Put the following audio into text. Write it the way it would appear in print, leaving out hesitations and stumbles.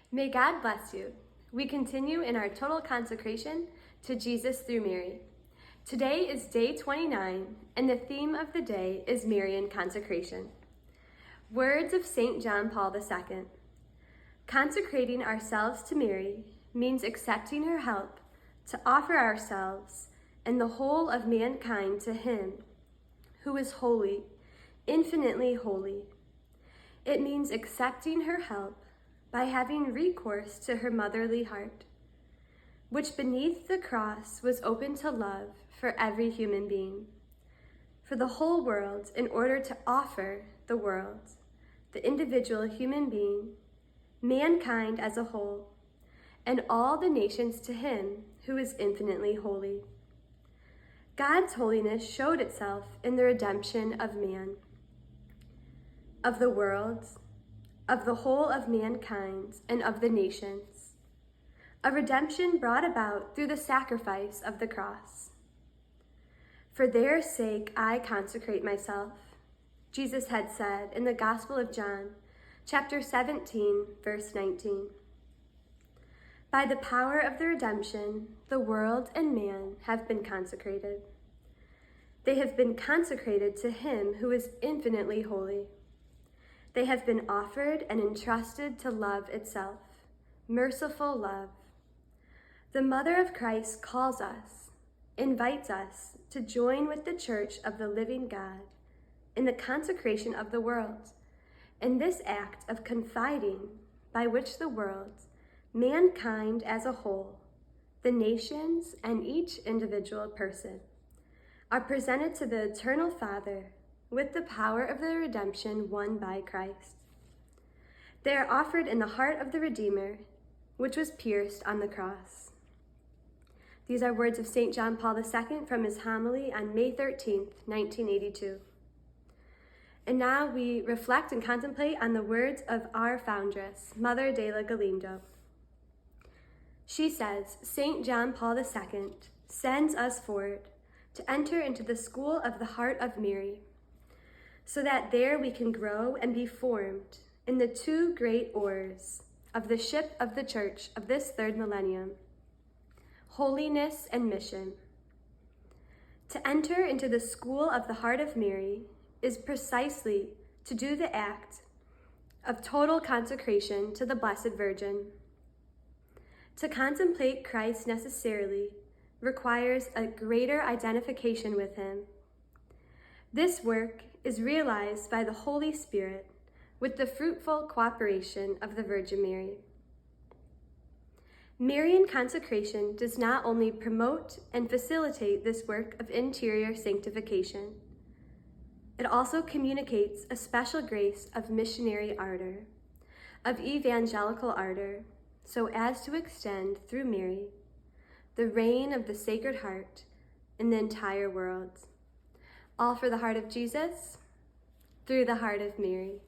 May God bless you. We continue in our total consecration to Jesus through Mary. Today is day 29, and the theme of the day is Marian Consecration. Words of St. John Paul II. Consecrating ourselves to Mary means accepting her help to offer ourselves and the whole of mankind to Him, who is holy, infinitely holy. It means accepting her help by having recourse to her motherly heart, which beneath the cross was open to love for every human being, for the whole world, in order to offer the world, the individual human being, mankind as a whole, and all the nations to Him who is infinitely holy. God's holiness showed itself in the redemption of man, of the world, of the whole of mankind, and of the nations, a redemption brought about through the sacrifice of the cross. For their sake I consecrate myself, Jesus had said in the Gospel of John, chapter 17, verse 19. By the power of the redemption, the world and man have been consecrated. They have been consecrated to Him who is infinitely holy. They have been offered and entrusted to love itself, merciful love. The Mother of Christ calls us, invites us to join with the Church of the living God in the consecration of the world, in this act of confiding by which the world, mankind as a whole, the nations, and each individual person are presented to the Eternal Father with the power of the redemption won by Christ. They are offered in the heart of the Redeemer, which was pierced on the cross. These are words of St. John Paul II from his homily on May 13th, 1982. And now we reflect and contemplate on the words of our foundress, Mother de la Galindo. She says, St. John Paul II sends us forward to enter into the school of the heart of Mary, so that there we can grow and be formed in the two great oars of the ship of the Church of this third millennium, holiness and mission. To enter into the school of the heart of Mary is precisely to do the act of total consecration to the Blessed Virgin. To contemplate Christ necessarily requires a greater identification with Him. This work is realized by the Holy Spirit with the fruitful cooperation of the Virgin Mary. Marian consecration does not only promote and facilitate this work of interior sanctification, it also communicates a special grace of missionary ardor, of evangelical ardor, so as to extend through Mary the reign of the Sacred Heart in the entire world. All for the heart of Jesus, through the heart of Mary.